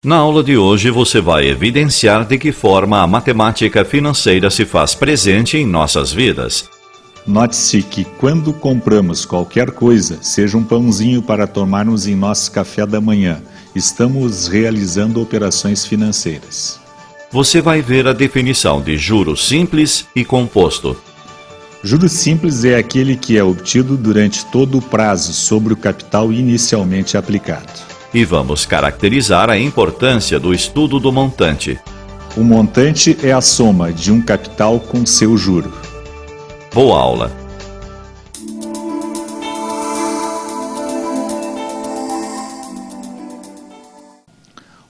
Na aula de hoje você vai evidenciar de que forma a matemática financeira se faz presente em nossas vidas. Note-se que quando compramos qualquer coisa, seja um pãozinho para tomarmos em nosso café da manhã, estamos realizando operações financeiras. Você vai ver a definição de juro simples e composto. Juro simples é aquele que é obtido durante todo o prazo sobre o capital inicialmente aplicado. E vamos caracterizar a importância do estudo do montante. O montante é a soma de um capital com seu juro. Boa aula!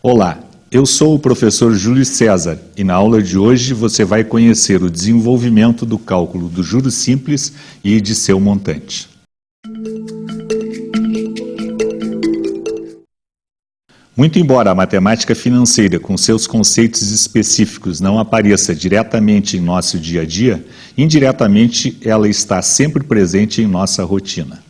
Olá, eu sou o professor Júlio César e na aula de hoje você vai conhecer o desenvolvimento do cálculo do juro simples e de seu montante. Muito embora a matemática financeira com seus conceitos específicos não apareça diretamente em nosso dia a dia, indiretamente ela está sempre presente em nossa rotina.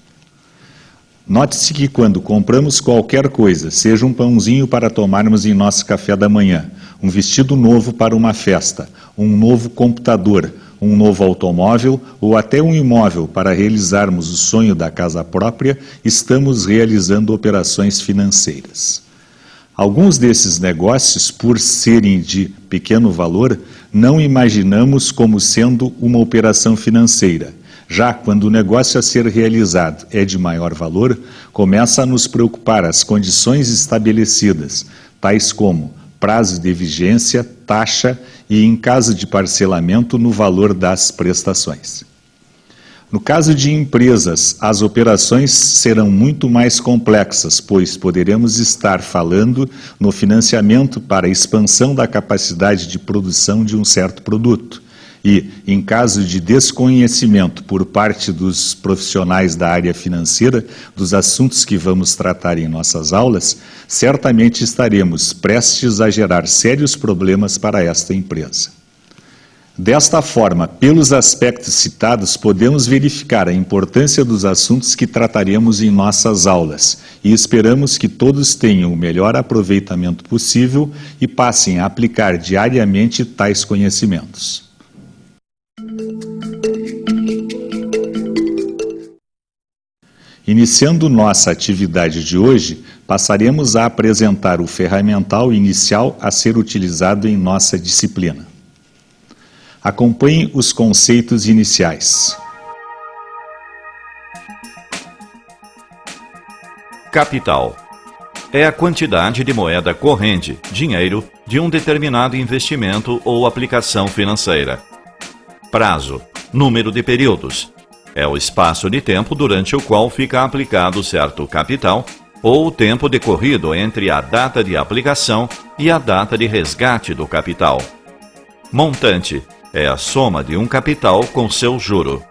Note-se que quando compramos qualquer coisa, seja um pãozinho para tomarmos em nosso café da manhã, um vestido novo para uma festa, um novo computador, um novo automóvel ou até um imóvel para realizarmos o sonho da casa própria, estamos realizando operações financeiras. Alguns desses negócios, por serem de pequeno valor, não imaginamos como sendo uma operação financeira. Já quando o negócio a ser realizado é de maior valor, começa a nos preocupar as condições estabelecidas, tais como prazo de vigência, taxa e, em caso de parcelamento, no valor das prestações. No caso de empresas, as operações serão muito mais complexas, pois poderemos estar falando no financiamento para a expansão da capacidade de produção de um certo produto. E, em caso de desconhecimento por parte dos profissionais da área financeira dos assuntos que vamos tratar em nossas aulas, certamente estaremos prestes a gerar sérios problemas para esta empresa. Desta forma, pelos aspectos citados, podemos verificar a importância dos assuntos que trataremos em nossas aulas e esperamos que todos tenham o melhor aproveitamento possível e passem a aplicar diariamente tais conhecimentos. Iniciando nossa atividade de hoje, passaremos a apresentar o ferramental inicial a ser utilizado em nossa disciplina. Acompanhe os conceitos iniciais. Capital é a quantidade de moeda corrente, dinheiro, de um determinado investimento ou aplicação financeira. Prazo, número de períodos, é o espaço de tempo durante o qual fica aplicado certo capital ou o tempo decorrido entre a data de aplicação e a data de resgate do capital. Montante é a soma de um capital com seu juro.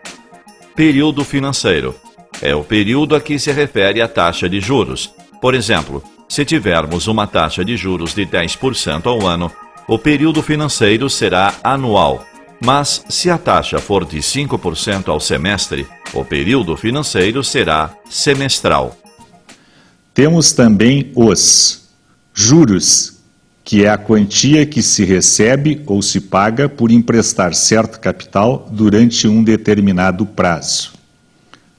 Período financeiro é o período a que se refere a taxa de juros. Por exemplo, se tivermos uma taxa de juros de 10% ao ano, o período financeiro será anual. Mas, se a taxa for de 5% ao semestre, o período financeiro será semestral. Temos também os juros, que é a quantia que se recebe ou se paga por emprestar certo capital durante um determinado prazo.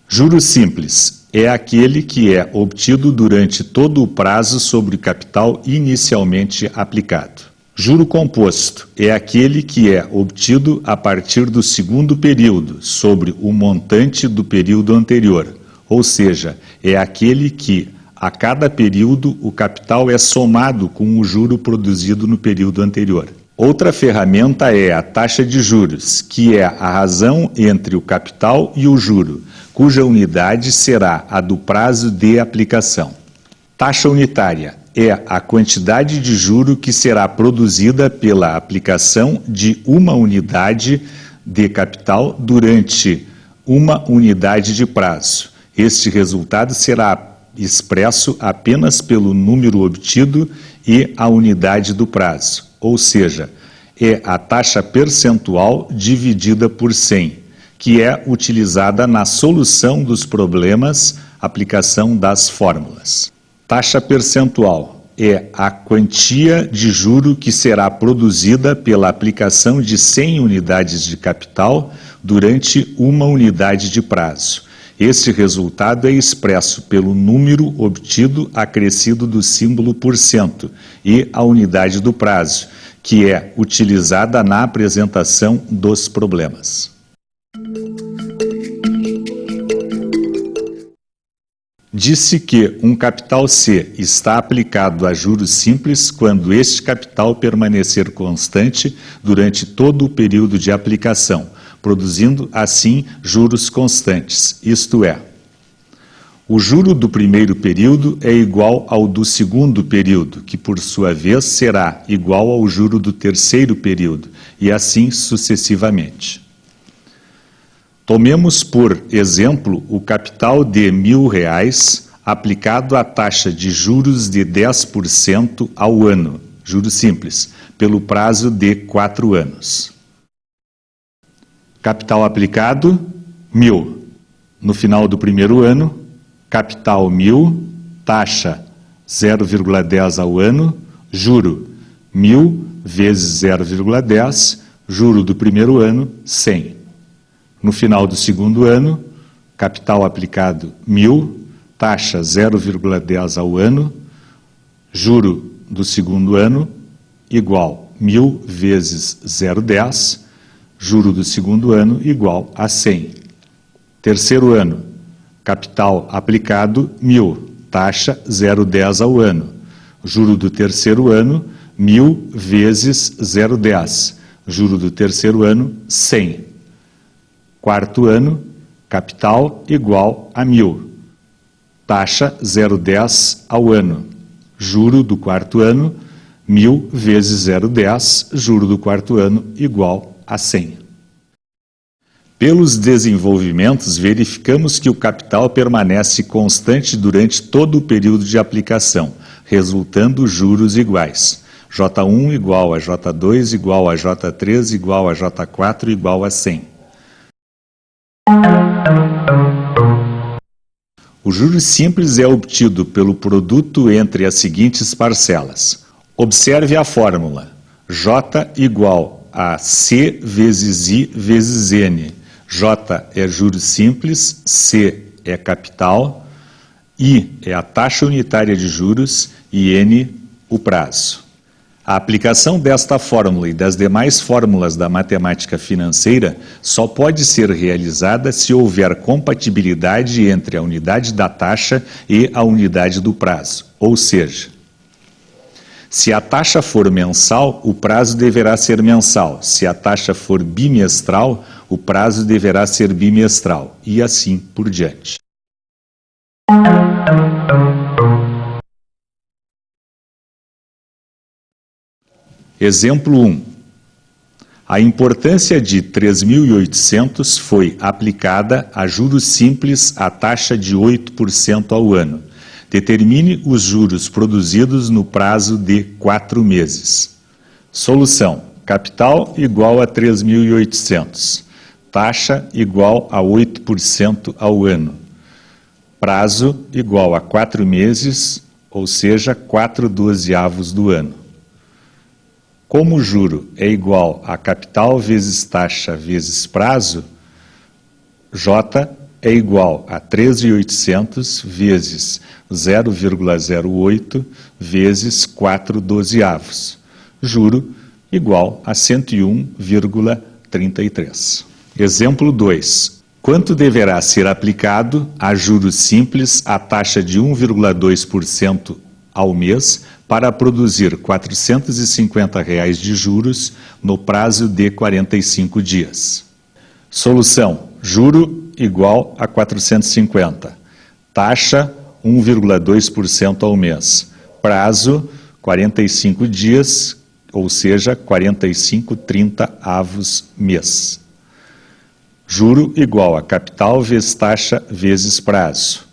Juro simples é aquele que é obtido durante todo o prazo sobre o capital inicialmente aplicado. Juro composto é aquele que é obtido a partir do segundo período sobre o montante do período anterior, ou seja, é aquele que a cada período, o capital é somado com o juro produzido no período anterior. Outra ferramenta é a taxa de juros, que é a razão entre o capital e o juro, cuja unidade será a do prazo de aplicação. Taxa unitária é a quantidade de juro que será produzida pela aplicação de uma unidade de capital durante uma unidade de prazo. Este resultado será expresso apenas pelo número obtido e a unidade do prazo, ou seja, é a taxa percentual dividida por 100, que é utilizada na solução dos problemas, aplicação das fórmulas. Taxa percentual é a quantia de juro que será produzida pela aplicação de 100 unidades de capital durante uma unidade de prazo. Este resultado é expresso pelo número obtido acrescido do símbolo %, e a unidade do prazo, que é utilizada na apresentação dos problemas. Disse que um capital C está aplicado a juros simples quando este capital permanecer constante durante todo o período de aplicação, produzindo, assim, juros constantes, isto é, o juro do primeiro período é igual ao do segundo período, que por sua vez será igual ao juro do terceiro período, e assim sucessivamente. Tomemos, por exemplo, o capital de R$1.000 aplicado à taxa de juros de 10% ao ano, juros simples, pelo prazo de 4 anos. Capital aplicado, 1.000. No final do primeiro ano, capital 1.000, taxa 0,10 ao ano, juro 1.000 vezes 0,10, juro do primeiro ano, 100. No final do segundo ano, capital aplicado 1.000, taxa 0,10 ao ano, juro do segundo ano, igual 1.000 vezes 0,10, juro do segundo ano, igual a 100. Terceiro ano, capital aplicado 1.000, taxa 0,10 ao ano, juro do terceiro ano, 1.000 vezes 0,10, juro do terceiro ano, 100. Quarto ano, capital igual a 1.000, taxa 0,10 ao ano, juro do quarto ano, 1.000 vezes 0,10, juro do quarto ano, igual a 100. Pelos desenvolvimentos, verificamos que o capital permanece constante durante todo o período de aplicação, resultando juros iguais. J1 igual a J2 igual a J3 igual a J4 igual a 100. O juro simples é obtido pelo produto entre as seguintes parcelas. Observe a fórmula. J igual a C vezes I vezes N. J é juros simples, C é capital, I é a taxa unitária de juros e N o prazo. A aplicação desta fórmula e das demais fórmulas da matemática financeira só pode ser realizada se houver compatibilidade entre a unidade da taxa e a unidade do prazo, ou seja, se a taxa for mensal, o prazo deverá ser mensal, se a taxa for bimestral, o prazo deverá ser bimestral, e assim por diante. Exemplo 1. A importância de 3.800 foi aplicada a juros simples à taxa de 8% ao ano. Determine os juros produzidos no prazo de 4 meses. Solução. Capital igual a 3.800. Taxa igual a 8% ao ano. Prazo igual a 4 meses, ou seja, 4/12 do ano. Como o juro é igual a capital vezes taxa vezes prazo, J é igual a 3.800 vezes 0,08 vezes 4/12. Juro igual a 101,33. Exemplo 2. Quanto deverá ser aplicado a juros simples à taxa de 1,2% ao mês para produzir R$ 450 de juros no prazo de 45 dias? Solução. Juro igual a 450. Taxa 1,2% ao mês. Prazo 45 dias, ou seja, 45/30 mês. Juro igual a capital vezes taxa vezes prazo.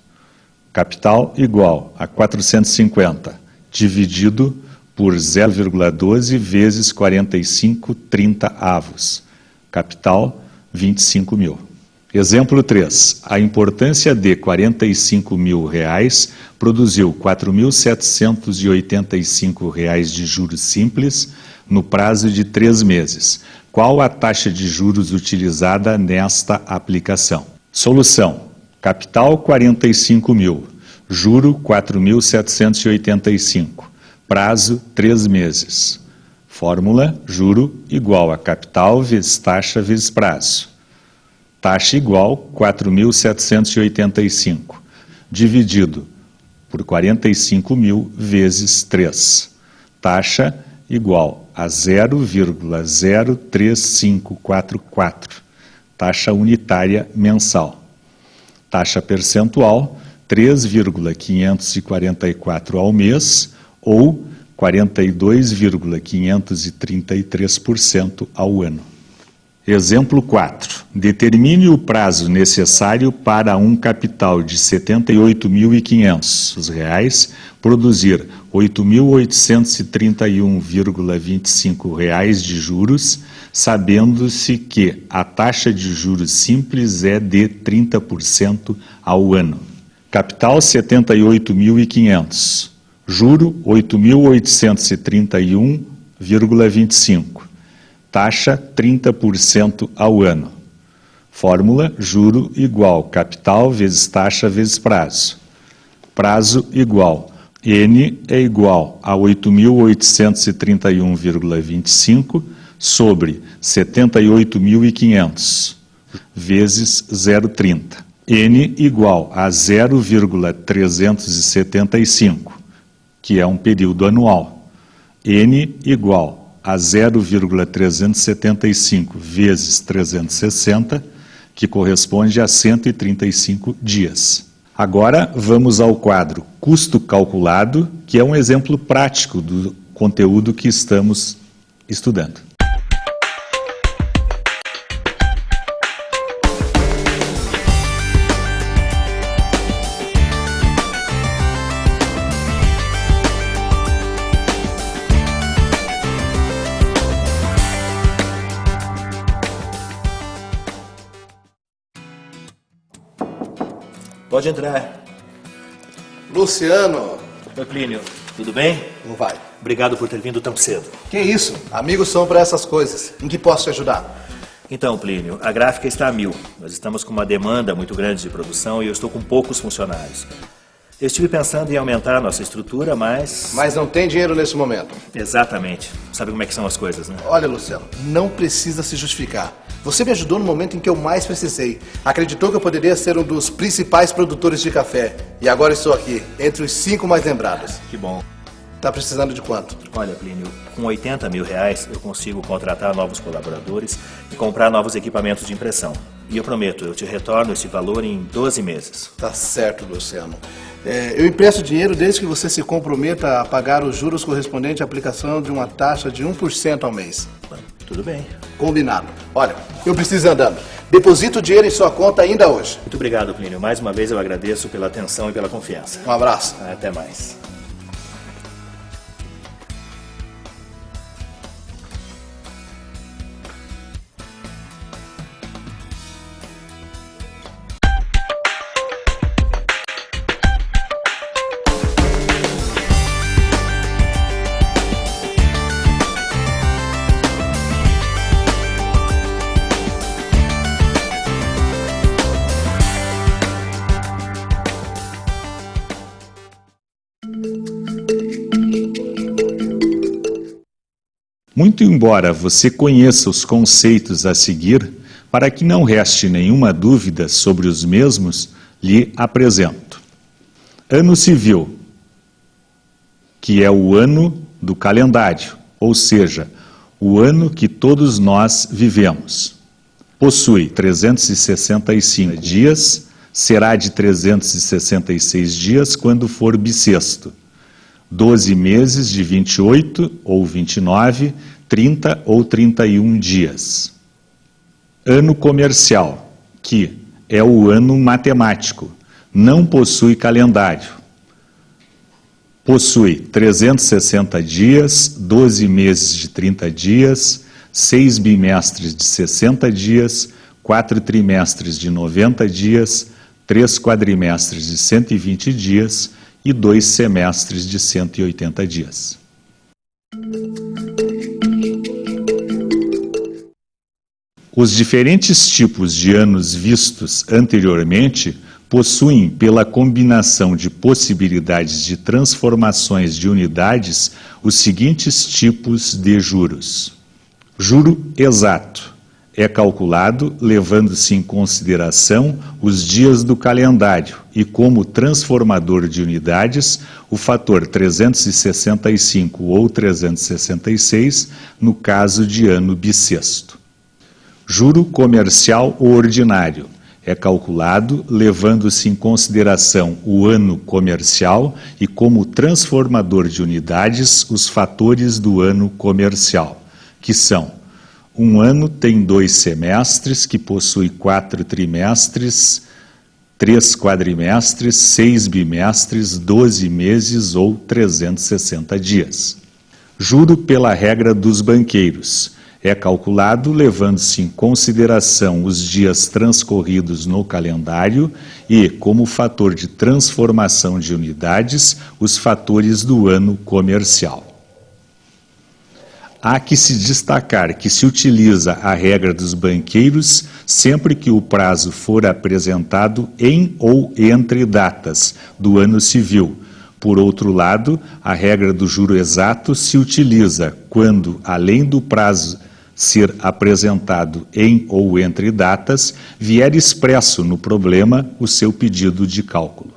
Capital igual a 450 dividido por 0,12 vezes 45/30. Capital, 25.000. Exemplo 3. A importância de R$ 45.000 produziu R$ 4.785 de juros simples no prazo de 3 meses. Qual a taxa de juros utilizada nesta aplicação? Solução. Capital 45.000, juro 4.785, prazo 3 meses. Fórmula: juro igual a capital vezes taxa vezes prazo. Taxa igual 4.785, dividido por 45.000 vezes 3. Taxa igual a 0,03544, taxa unitária mensal. Taxa percentual 3,544 ao mês ou 42,533% ao ano. Exemplo 4. Determine o prazo necessário para um capital de R$ 78.500 produzir R$ 8.831,25 de juros, sabendo-se que a taxa de juros simples é de 30% ao ano. Capital R$ 78.500, juro R$ 8.831,25. Taxa 30% ao ano. Fórmula: juro igual capital vezes taxa vezes prazo. Prazo igual N é igual a 8.831,25 sobre 78.500 vezes 0,30. N igual a 0,375, que é um período anual. N igual a 0,375 vezes 360, que corresponde a 135 dias. Agora vamos ao quadro custo calculado, que é um exemplo prático do conteúdo que estamos estudando. Pode entrar. Luciano. Oi, Plínio. Tudo bem? Não vai. Obrigado por ter vindo tão cedo. Que isso? Amigos são para essas coisas. Em que posso te ajudar? Então, Plínio, a gráfica está a 1000. Nós estamos com uma demanda muito grande de produção e eu estou com poucos funcionários. Eu estive pensando em aumentar a nossa estrutura, mas... Mas não tem dinheiro nesse momento. Exatamente. Sabe como é que são as coisas, né? Olha, Luciano, não precisa se justificar. Você me ajudou no momento em que eu mais precisei. Acreditou que eu poderia ser um dos principais produtores de café. E agora estou aqui, entre os 5 mais lembrados. Que bom. Tá precisando de quanto? Olha, Plínio, com R$ 80.000 eu consigo contratar novos colaboradores e comprar novos equipamentos de impressão. E eu prometo, eu te retorno esse valor em 12 meses. Tá certo, Luciano. Eu empresto dinheiro desde que você se comprometa a pagar os juros correspondentes à aplicação de uma taxa de 1% ao mês. Tudo bem. Combinado. Olha, eu preciso ir andando. Deposito o dinheiro em sua conta ainda hoje. Muito obrigado, Plínio. Mais uma vez eu agradeço pela atenção e pela confiança. Um abraço. Até mais. Muito embora você conheça os conceitos a seguir, para que não reste nenhuma dúvida sobre os mesmos, lhe apresento. Ano civil, que é o ano do calendário, ou seja, o ano que todos nós vivemos. Possui 365 dias, será de 366 dias quando for bissexto. 12 meses de 28 ou 29, 30 ou 31 dias. Ano comercial, que é o ano matemático, não possui calendário. Possui 360 dias, 12 meses de 30 dias, 6 bimestres de 60 dias, 4 trimestres de 90 dias, 3 quadrimestres de 120 dias e 2 semestres de 180 dias. Os diferentes tipos de anos vistos anteriormente possuem, pela combinação de possibilidades de transformações de unidades, os seguintes tipos de juros. Juro exato. É calculado levando-se em consideração os dias do calendário e, como transformador de unidades, o fator 365 ou 366 no caso de ano bissexto. Juro comercial ordinário. É calculado levando-se em consideração o ano comercial e, como transformador de unidades, os fatores do ano comercial, que são: um ano tem 2 semestres, que possui 4 trimestres, 3 quadrimestres, 6 bimestres, 12 meses ou 360 dias. Juro pela regra dos banqueiros. É calculado levando-se em consideração os dias transcorridos no calendário e, como fator de transformação de unidades, os fatores do ano comercial. Há que se destacar que se utiliza a regra dos banqueiros sempre que o prazo for apresentado em ou entre datas do ano civil. Por outro lado, a regra do juro exato se utiliza quando, além do prazo ser apresentado em ou entre datas, vier expresso no problema o seu pedido de cálculo.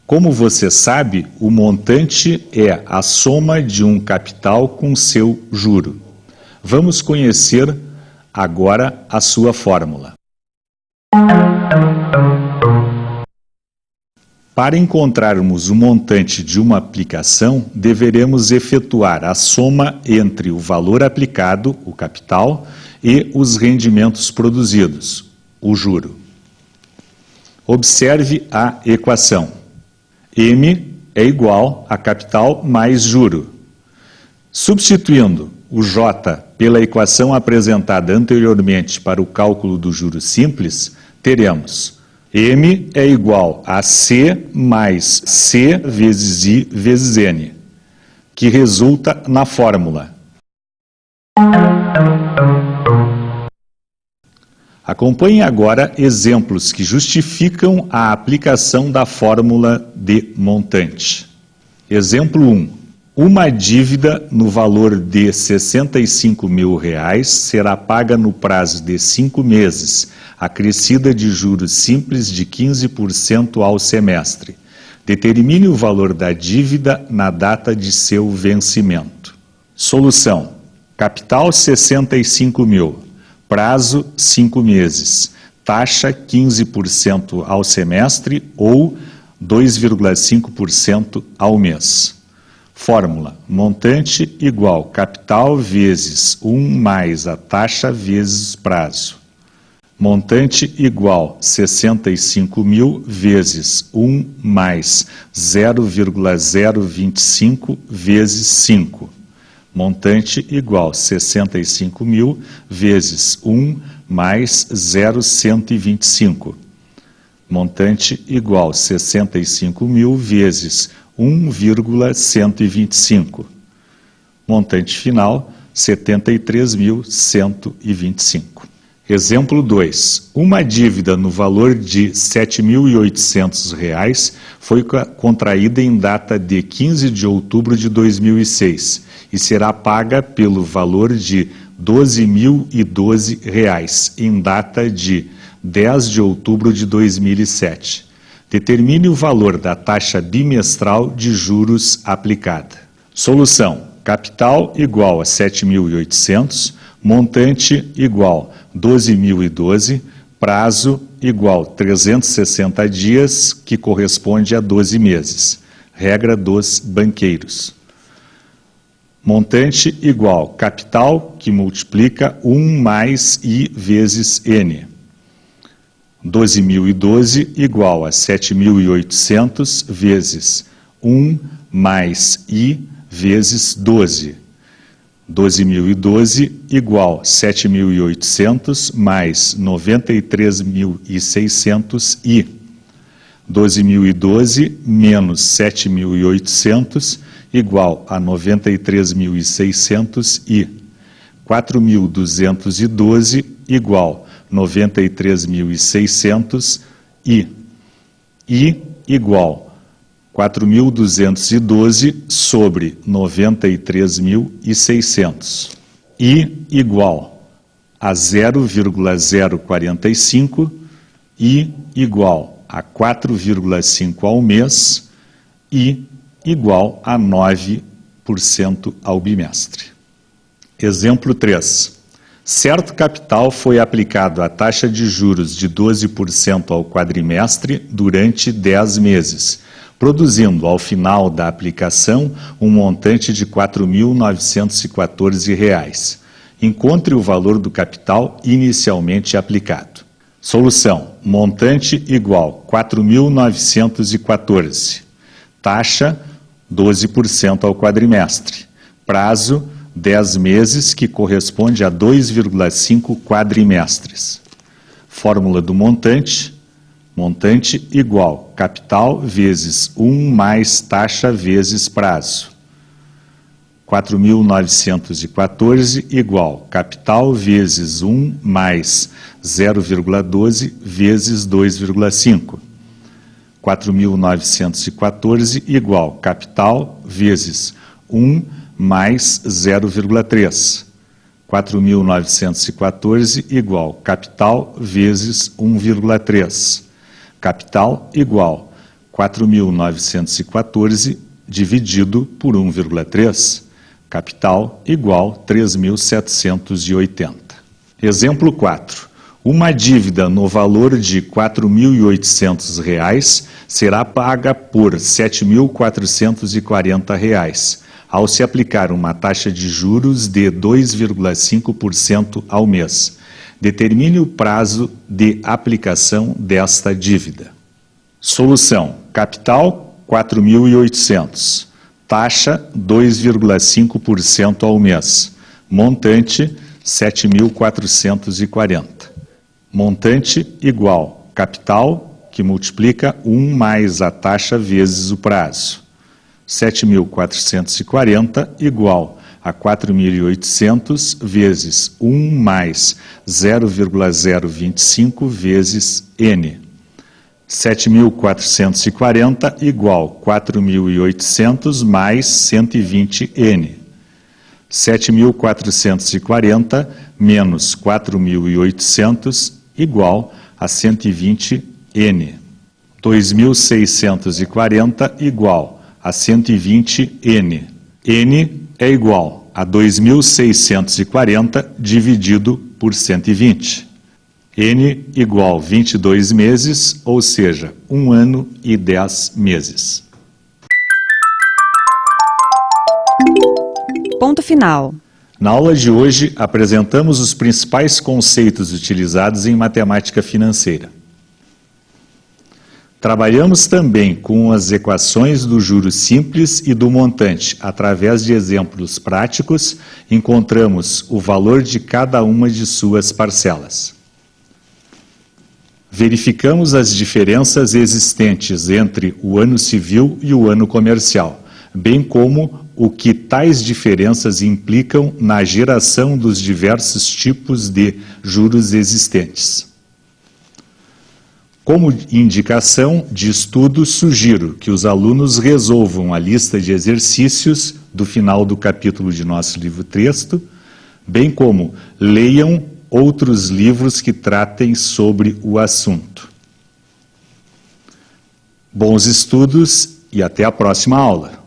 Como você sabe, o montante é a soma de um capital com seu juro. Vamos conhecer agora a sua fórmula. Para encontrarmos o montante de uma aplicação, deveremos efetuar a soma entre o valor aplicado, o capital, e os rendimentos produzidos, o juro. Observe a equação. M é igual a capital mais juro. Substituindo o J pela equação apresentada anteriormente para o cálculo do juro simples, teremos M é igual a C mais C vezes I vezes N, que resulta na fórmula. Acompanhe agora exemplos que justificam a aplicação da fórmula de montante. Exemplo 1. Uma dívida no valor de R$ 65.000 será paga no prazo de 5 meses, acrescida de juros simples de 15% ao semestre. Determine o valor da dívida na data de seu vencimento. Solução. Capital 65.000. Prazo 5 meses. Taxa 15% ao semestre ou 2,5% ao mês. Fórmula: montante igual capital vezes 1 mais a taxa vezes prazo. Montante igual 65.000 vezes 1 mais 0,025 vezes 5. Montante igual 65.000 vezes 1 mais 0,125. Montante igual 65.000 vezes 1,125. Montante final, 73.125. Exemplo 2. Uma dívida no valor de R$ 7.800 foi contraída em data de 15 de outubro de 2006 e será paga pelo valor de R$ 12.012 em data de 10 de outubro de 2007. Determine o valor da taxa bimestral de juros aplicada. Solução: capital igual a 7.800, montante igual 12.012, prazo igual 360 dias, que corresponde a 12 meses. Regra dos banqueiros. Montante igual capital, que multiplica 1 mais I vezes N. 12.012 igual a 7.800 vezes 1 mais I vezes 12. 12.012 igual 7.800 mais 93.600 e 12.012 menos 7.800 igual a 93.600 e 4.212 igual 93.600 e igual 4.212 sobre 93.600. I igual a 0,045, I igual a 4,5 ao mês, I igual a 9% ao bimestre. Exemplo 3. Certo capital foi aplicado a taxa de juros de 12% ao quadrimestre durante 10 meses, produzindo, ao final da aplicação, um montante de R$ 4.914. Encontre o valor do capital inicialmente aplicado. Solução: montante igual 4.914. Taxa, 12% ao quadrimestre. Prazo, 10 meses, que corresponde a 2,5 quadrimestres. Fórmula do montante: montante igual capital vezes 1 mais taxa vezes prazo. 4.914 igual capital vezes 1 mais 0,12 vezes 2,5. 4.914 igual capital vezes 1 mais 0,3. 4.914 igual capital vezes 1,3. Capital igual 4.914 dividido por 1,3. Capital igual 3.780. Exemplo 4. Uma dívida no valor de R$ 4.800 será paga por R$ 7.440, ao se aplicar uma taxa de juros de 2,5% ao mês. Determine o prazo de aplicação desta dívida. Solução: capital 4.800, taxa 2,5% ao mês, montante 7.440. Montante igual capital, que multiplica 1 mais a taxa vezes o prazo. 7.440 igual a 4.800 vezes 1 mais 0,025 vezes N. 7.440 igual 4.800 mais 120N. 7.440 menos 4.800 igual a 120N. 2.640 igual a 120N. N é igual a 2.640 dividido por 120. N igual 22 meses, ou seja, 1 ano e 10 meses. Ponto final. Na aula de hoje, apresentamos os principais conceitos utilizados em matemática financeira. Trabalhamos também com as equações do juro simples e do montante. Através de exemplos práticos, encontramos o valor de cada uma de suas parcelas. Verificamos as diferenças existentes entre o ano civil e o ano comercial, bem como o que tais diferenças implicam na geração dos diversos tipos de juros existentes. Como indicação de estudo, sugiro que os alunos resolvam a lista de exercícios do final do capítulo de nosso livro-texto, bem como leiam outros livros que tratem sobre o assunto. Bons estudos e até a próxima aula!